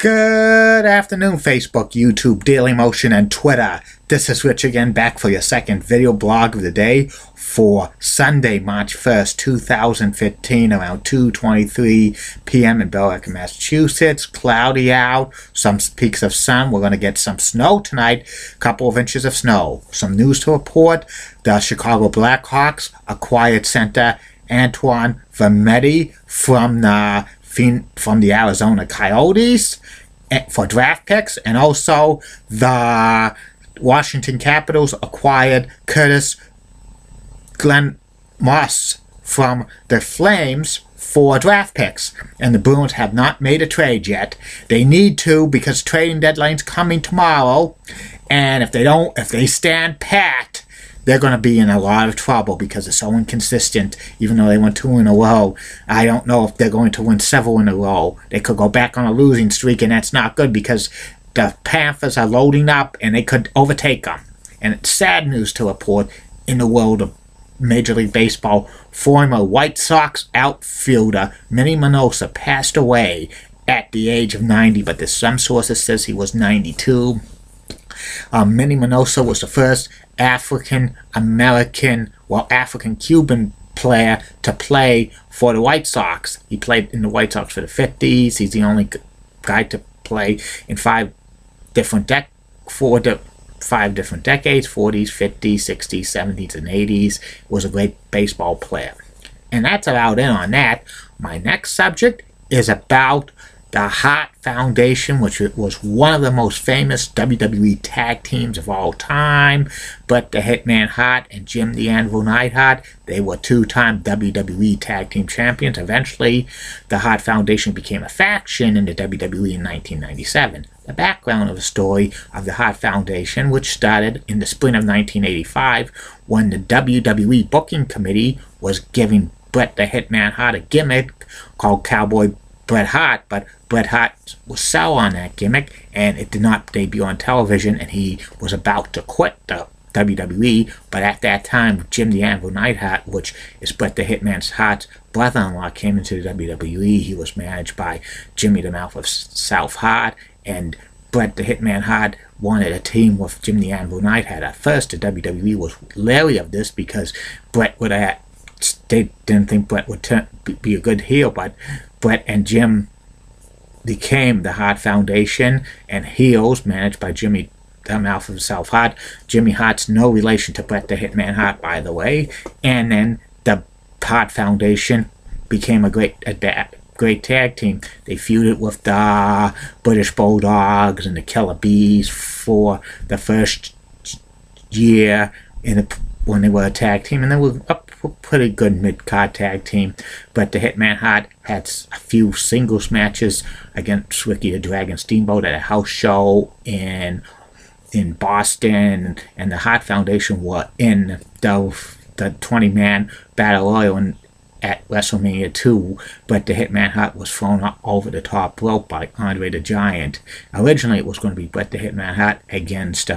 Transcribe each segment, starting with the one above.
Good afternoon, Facebook, YouTube, Dailymotion, and Twitter. This is Rich again, back for your second video blog of the day for Sunday, March 1st, 2015, around 2:23 p.m. in Billerica, Massachusetts. Cloudy out, some peaks of sun. We're going to get some snow tonight, a couple of inches of snow. Some news to report. The Chicago Blackhawks acquired center Antoine Vermette from the Arizona Coyotes for draft picks, and also the Washington Capitals acquired Curtis Glenn Moss from the Flames for draft picks, and the Bruins have not made a trade yet. They need to, because trading deadline's coming tomorrow, and if they stand pat, they're going to be in a lot of trouble because it's so inconsistent. Even though they won 2 in a row, I don't know if they're going to win several in a row. They could go back on a losing streak, and that's not good because the Panthers are loading up, and they could overtake them. And it's sad news to report in the world of Major League Baseball. Former White Sox outfielder Manny Minoso passed away at the age of 90, but there's some sources says he was 92. Manny Minoso was the first African-Cuban player to play for the White Sox. He played in the White Sox for the 50s. He's the only guy to play in 5 different decades, 40s, 50s, 60s, 70s, and 80s. Was a great baseball player. And that's about it on that. My next subject is about the Hart Foundation, which was one of the most famous WWE tag teams of all time. But the Hitman Hart and Jim the Anvil Neidhart, they were 2-time WWE tag team champions. Eventually, the Hart Foundation became a faction in the WWE in 1997. The background of the story of the Hart Foundation, which started in the spring of 1985, when the WWE booking committee was giving Bret the Hitman Hart a gimmick called Cowboy Bret Hart, but Bret Hart was sour on that gimmick, and it did not debut on television, and he was about to quit the WWE. But at that time, Jim the Anvil Neidhart, which is Bret the Hitman Hart's brother-in-law, came into the WWE. He was managed by Jimmy the Mouth of South Hart, and Bret the Hitman Hart wanted a team with Jim the Anvil Neidhart. At first, the WWE was leery of this because they didn't think Bret would be a good heel, but Bret and Jim became the Hart Foundation, and heels managed by Jimmy the Mouth of South Hart. Jimmy Hart's no relation to Bret the Hitman Hart, by the way. And then the Hart Foundation became a great tag team. They feuded with the British Bulldogs and the Killer Bees for the first year when they were a tag team, and they were a pretty good mid-card tag team. But the Hitman Hart had a few singles matches against Ricky the Dragon Steamboat at a house show in Boston, and the Hart Foundation were in the 20-man Battle Royal at WrestleMania 2, but the Hitman Hart was thrown up over the top rope by Andre the Giant. Originally, it was going to be Bret the Hitman Hart against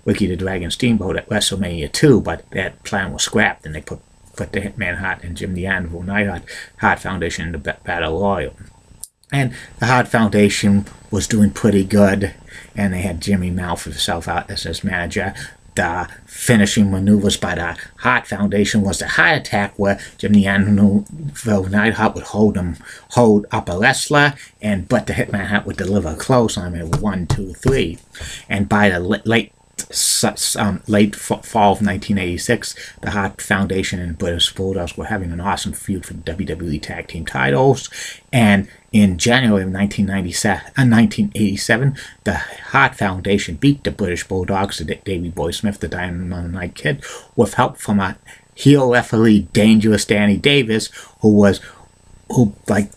Ricky the Dragon Steamboat at WrestleMania 2, but that plan was scrapped, and they put the Hitman Hart and Jim the Anvil Neidhart Hart Foundation in the Battle Royal. And the Hart Foundation was doing pretty good, and they had Jimmy Mouth of South Hart as his manager. The finishing maneuvers by the Hart Foundation was the Heart Attack, where Jim the Anvil Neidhart would hold up a wrestler, and Bret the Hitman Hart would deliver a clothesline at 1, 2, 3. And by the late fall of 1986, the Hart Foundation and British Bulldogs were having an awesome feud for the WWE Tag Team titles. And in January of 1987, the Hart Foundation beat the British Bulldogs, Davey Boy Smith, the Dynamite Kid, with help from a heel referee, Dangerous Danny Davis, who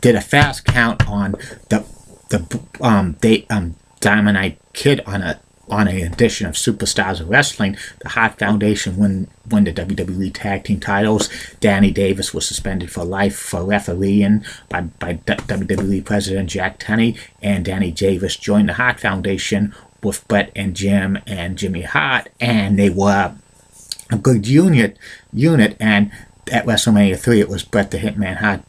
did a fast count on the Dynamite Kid on an edition of Superstars of Wrestling. The Hart Foundation won the WWE Tag Team titles. Danny Davis was suspended for life for refereeing by WWE President Jack Tunney, and Danny Davis joined the Hart Foundation with Bret and Jim and Jimmy Hart, and they were a good unit. And at WrestleMania 3, it was Bret the Hitman Hart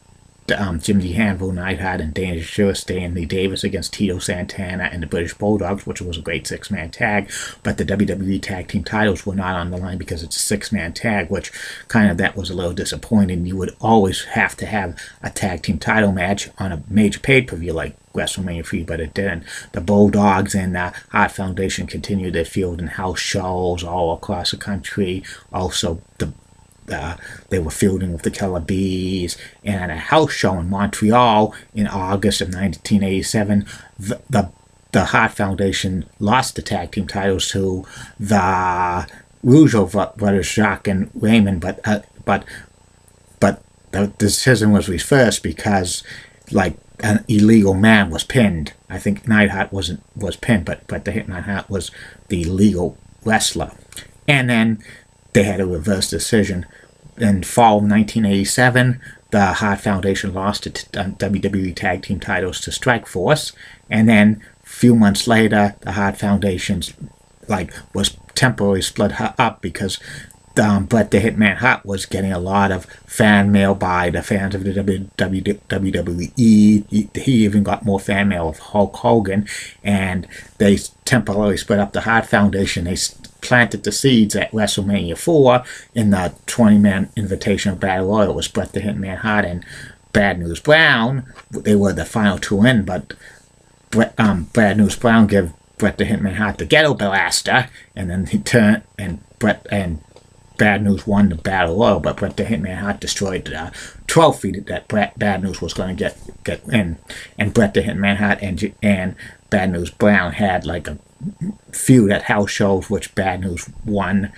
Jimmy Hanville, Neidhart, and Dangerous Stanley Davis against Tito Santana and the British Bulldogs, which was a great six-man tag. But the WWE Tag Team titles were not on the line because it's a six-man tag, which kind of that was a little disappointing. You would always have to have a tag team title match on a major pay-per-view like WrestleMania 3, but it didn't. The Bulldogs and the Hart Foundation continued their field in house shows all across the country. Also, they were fielding with the Killer Bees, and at a house show in Montreal in August of 1987, the Hart Foundation lost the tag team titles to the Rougeau brothers, Jacques and Raymond, but the decision was reversed because, like, an illegal man was pinned. I think Neidhart was pinned, but the Hitman Hart was the legal wrestler, and then they had a reverse decision. In fall of 1987, the Hart Foundation lost the WWE Tag Team titles to Strikeforce, and then a few months later, the Hart Foundation was temporarily split up because Bret the Hitman Hart was getting a lot of fan mail by the fans of the WWE. He even got more fan mail of Hulk Hogan, and they temporarily split up the Hart Foundation. They planted the seeds at WrestleMania 4 in the 20-man Invitational Battle Royal. It was Bret the Hitman Hart and Bad News Brown. They were the final two in, but Bad News Brown gave Bret the Hitman Hart the Ghetto Blaster, and then he turned, and Bad News won the Battle Royal, but Bret the Hitman Hart destroyed the trophy that Bad News was going to get in. And Bret the Hitman Hart and Bad News Brown had like a feud at house shows, which Bad News won.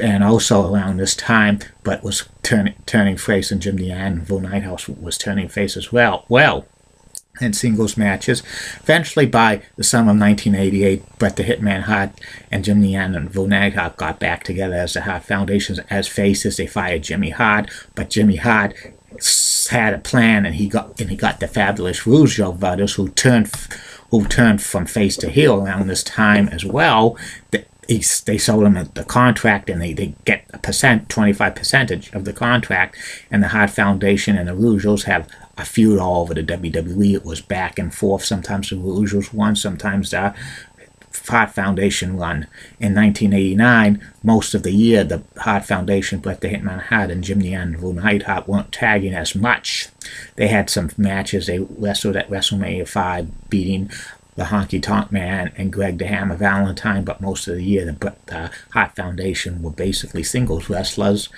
And also around this time, Bret was turning face, and Jim Anvil Nighthouse was turning face as well. In singles matches. Eventually, by the summer of 1988, Bret the Hitman Hart and Jimmy Anvil Neidhart got back together as the Hart Foundation as faces. They fired Jimmy Hart, but Jimmy Hart had a plan, and he got the fabulous Rougeau brothers, who turned from face to heel around this time as well. They sold him the contract, and they get 25% of the contract. And the Hart Foundation and the Rougeaus have a feud all over the WWE. It was back and forth. Sometimes the Rougeaus won, sometimes the Hart Foundation won. In 1989, most of the year, the Hart Foundation, Bret the Hitman Hart, and Jim the Anvil Neidhart weren't tagging as much. They had some matches. They wrestled at WrestleMania 5, beating the Honky Tonk Man and Greg the Hammer Valentine, but most of the year the Hart Foundation were basically singles wrestlers.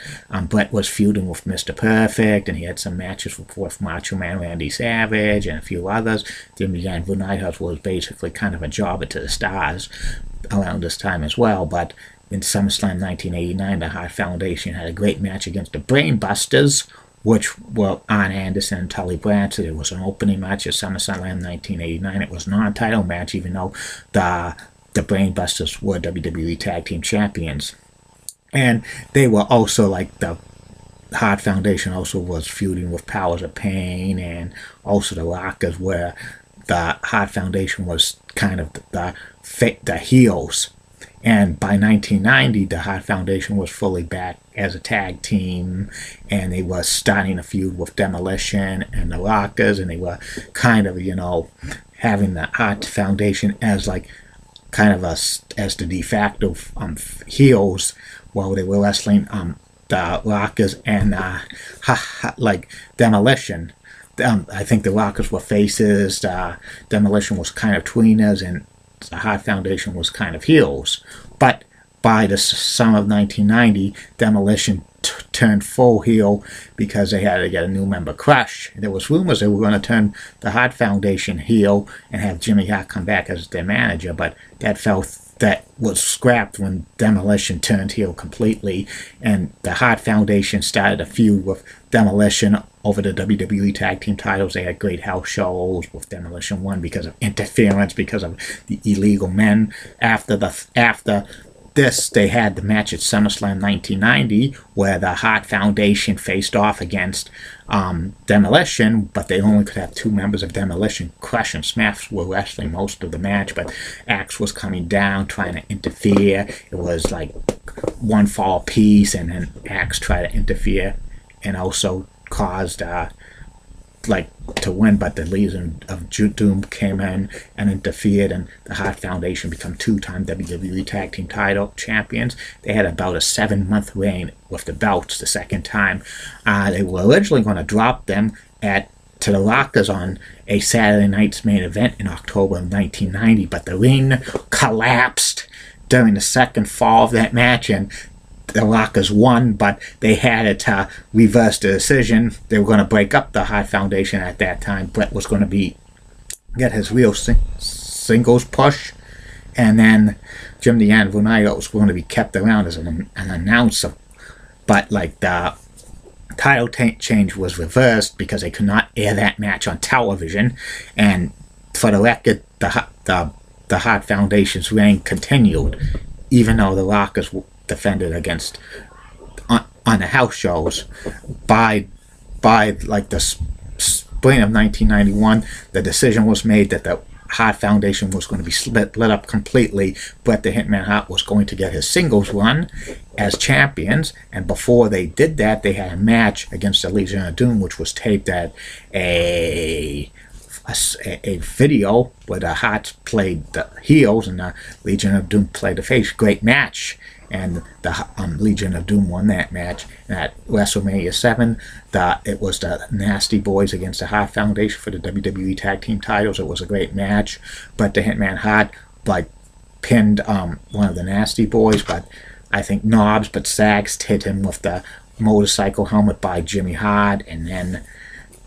Bret was feuding with Mr. Perfect, and he had some matches with Macho Man Randy Savage and a few others. Jimmy Anvil Neidhart was basically kind of a jobber to the stars around this time as well, but in SummerSlam 1989, the Hart Foundation had a great match against the Brainbusters, which were Arn Anderson and Tully Blanchard. It was an opening match at SummerSlam 1989. It was not a title match, even though the Brainbusters were WWE Tag Team Champions. And they were also, like, the Hart Foundation also was feuding with Powers of Pain and also the Rockers, where the Hart Foundation was kind of the heels. And by 1990, the Hart Foundation was fully back as a tag team, and they were starting a feud with Demolition and the Rockers, and they were kind of, having the Hart Foundation as like kind of as the de facto heels while they were wrestling the Rockers and like Demolition. I think the Rockers were faces, Demolition was kind of tweeners, and the Hart Foundation was kind of heels. But by the summer of 1990, Demolition turned full heel because they had to get a new member, Crush. There was rumors they were going to turn the Hart Foundation heel and have Jimmy Hart come back as their manager, but that was scrapped when Demolition turned heel completely, and the Hart Foundation started a feud with Demolition over the WWE Tag Team titles. They had great house shows with Demolition won because of interference, because of the illegal men. After this, they had the match at SummerSlam 1990 where the Hart Foundation faced off against Demolition, but they only could have two members of Demolition. Crush and Smash were wrestling most of the match, but Axe was coming down, trying to interfere. It was like one fall piece, and then Axe tried to interfere and also caused like to win, but the Legion of Doom came in and interfered, and the Hart Foundation become two-time WWE Tag Team title champions. They had about a 7-month reign with the belts the second time. They were originally going to drop them to the Rockers on a Saturday night's main event in October of 1990, but the ring collapsed during the second fall of that match, and the Rockers won, but they had to reverse the decision. They were going to break up the Hart Foundation at that time. Bret was going to get his real singles push, and then Jim the Anvil Knight was going to be kept around as an announcer. But like the title change was reversed because they could not air that match on television, and for the record, the Hart Foundation's reign continued, even though the Rockers defended against on the house shows. By like the spring of 1991, the decision was made that the Hart Foundation was going to be split up completely. Bret the Hitman Hart was going to get his singles run as champions, and before they did that, they had a match against the Legion of Doom, which was taped at a video where the Harts played the heels and the Legion of Doom played the face. Great match, and the Legion of Doom won that match. And at WrestleMania 7, it was the Nasty Boys against the Hart Foundation for the WWE Tag Team titles. It was a great match, but the Hitman Hart pinned one of the Nasty Boys, but I think Knobs, but Sags hit him with the motorcycle helmet by Jimmy Hart, and then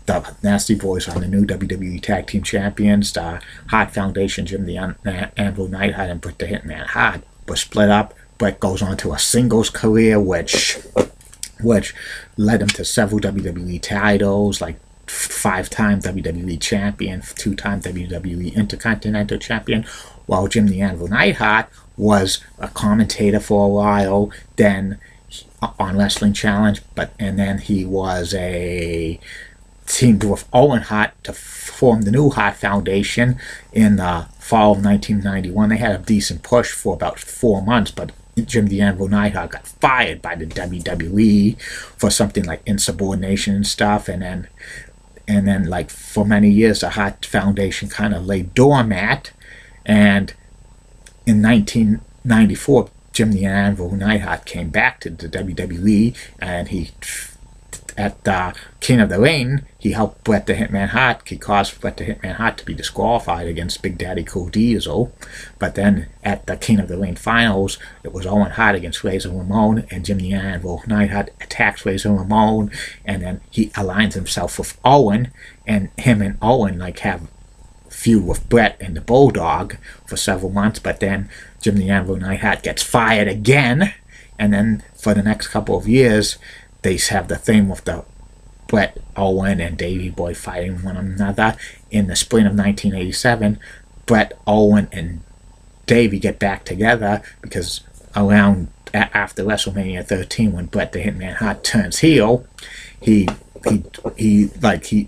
the Nasty Boys are the new WWE Tag Team Champions. The Hart Foundation, Jim the Anvil Neidhart and Bret the Hitman Hart, were split up. Bret goes on to a singles career, which led him to several WWE titles, like 5-time WWE Champion, 2-time WWE Intercontinental Champion, while Jim the Anvil Neidhart was a commentator for a while, then on Wrestling Challenge, and then he was teamed with Owen Hart to form the new Hart Foundation in the fall of 1991. They had a decent push for about 4 months, but Jim the Anvil Neidhart got fired by the WWE for something like insubordination and stuff, and then like for many years the Hart Foundation kind of lay doormat, and in 1994 Jim the Anvil Neidhart came back to the WWE, and at the King of the Ring, he helped Bret the Hitman Hart. He caused Bret the Hitman Hart to be disqualified against Big Daddy Cool Diesel. But then at the King of the Ring finals, it was Owen Hart against Razor Ramon, and Jim the Anvil Neidhart attacks Razor Ramon, and then he aligns himself with Owen, and him and Owen have feud with Bret and the Bulldog for several months. But then Jim the Anvil Neidhart gets fired again, and then for the next couple of years, they have the thing with the Bret, Owen, and Davey Boy fighting one another. In the spring of 1987, Bret, Owen, and Davey get back together because around after WrestleMania 13, when Bret the Hitman Hart turns heel, he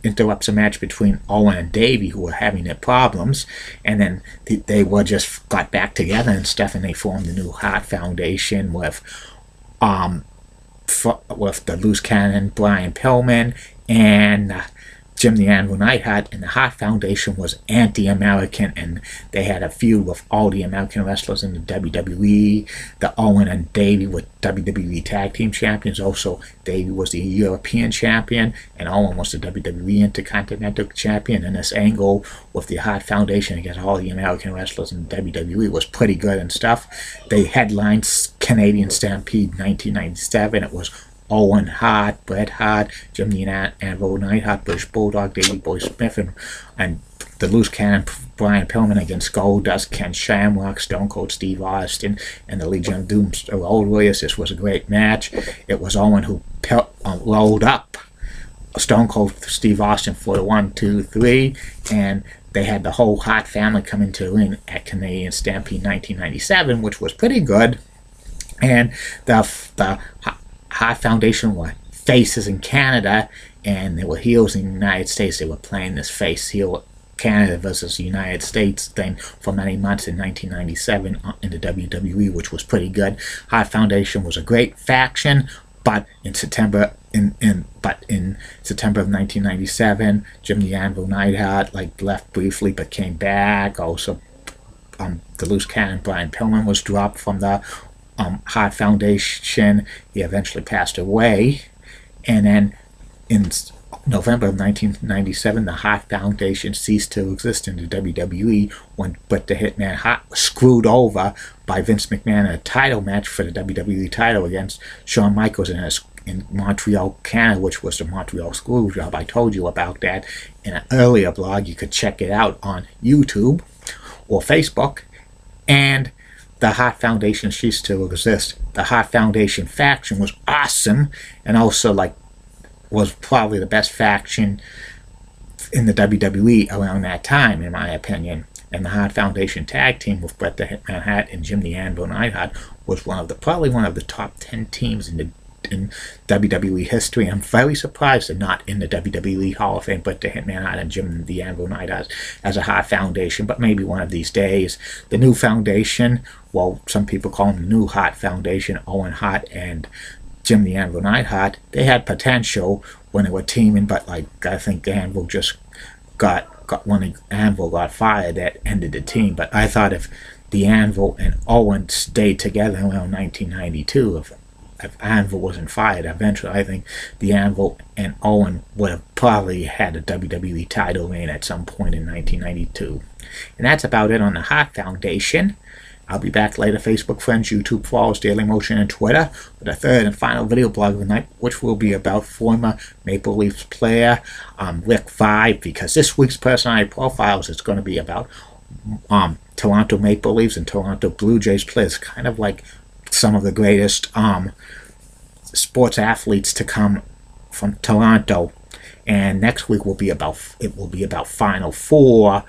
interrupts a match between Owen and Davey, who were having their problems, and then they just got back together and stuff, and they formed the new Hart Foundation with the Loose Cannon, Brian Pillman, and Jim the Anvil Neidhart. And the Hart Foundation was anti-American, and they had a feud with all the American wrestlers in the WWE. The Owen and Davey were WWE Tag Team Champions. Also, Davey was the European Champion, and Owen was the WWE Intercontinental Champion. And this angle with the Hart Foundation against all the American wrestlers in the WWE was pretty good and stuff. They headlined Canadian Stampede 1997. It was Owen Hart, Bret Hart, Jim the Anvil Neidhart, British Bulldog, Davey Boy Smith, and the Loose Cannon, Brian Pillman against Goldust, Ken Shamrock, Stone Cold Steve Austin, and the Legion of Doom Road Warriors. This was a great match. It was Owen who rolled up Stone Cold Steve Austin for the 1, 2, 3, and they had the whole Hart family come into the ring at Canadian Stampede 1997, which was pretty good. And the Hart Foundation were faces in Canada, and they were heels in the United States. They were playing this face-heel Canada versus United States thing for many months in 1997 in the WWE, which was pretty good. Hart Foundation was a great faction. But in September of 1997, Jim the Anvil Neidhart left briefly but came back. Also, the loose cannon Brian Pillman was dropped from the Hart Foundation. He eventually passed away, and then in November of 1997, the Hart Foundation ceased to exist in the WWE when Bret the Hitman Hart was screwed over by Vince McMahon in a title match for the WWE title against Shawn Michaels in Montreal, Canada, which was the Montreal Screw Job. I told you about that in an earlier blog. You could check it out on YouTube or Facebook. And the Hart Foundation ceased to exist. The Hart Foundation faction was awesome, and also was probably the best faction in the WWE around that time, in my opinion. And the Hart Foundation tag team with Bret the Hitman Hart and Jim the Anvil Neidhart was probably one of the top 10 teams in WWE history. I'm very surprised they're not in the WWE Hall of Fame, Bret the Hitman Hart and Jim the Anvil Neidhart as a Hart Foundation, but maybe one of these days. The new foundation, well, some people call them the new Hart Foundation, Owen Hart and Jim the Anvil Neidhart, they had potential when they were teaming, but I think the Anvil just got when the Anvil got fired, that ended the team. But I thought if the Anvil and Owen stayed together around 1992, if Anvil wasn't fired, eventually I think the Anvil and Owen would have probably had a WWE title reign at some point in 1992. And that's about it on the Hart Foundation. I'll be back later, Facebook friends, YouTube followers, Daily Motion, and Twitter, with a third and final video blog of the night, which will be about former Maple Leafs player Rick Vaive, because this week's personality profiles is going to be about Toronto Maple Leafs and Toronto Blue Jays players, kind of like some of the greatest sports athletes to come from Toronto. And next week will be about Final Four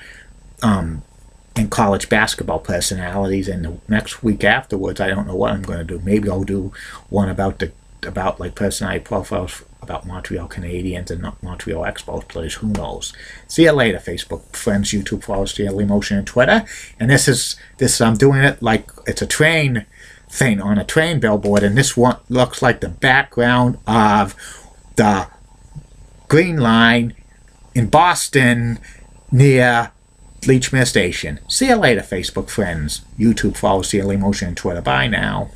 and college basketball personalities. And the next week afterwards, I don't know what I'm going to do. Maybe I'll do one about personality profiles about Montreal Canadiens and Montreal Expos players. Who knows? See you later, Facebook friends, YouTube followers, Daily Motion, and Twitter. And this I'm doing it like it's a train thing on a train billboard, and this one looks like the background of the Green Line in Boston near Leechmere Station. See you later, Facebook friends, YouTube followers, Daily Motion, and Twitter. Bye now.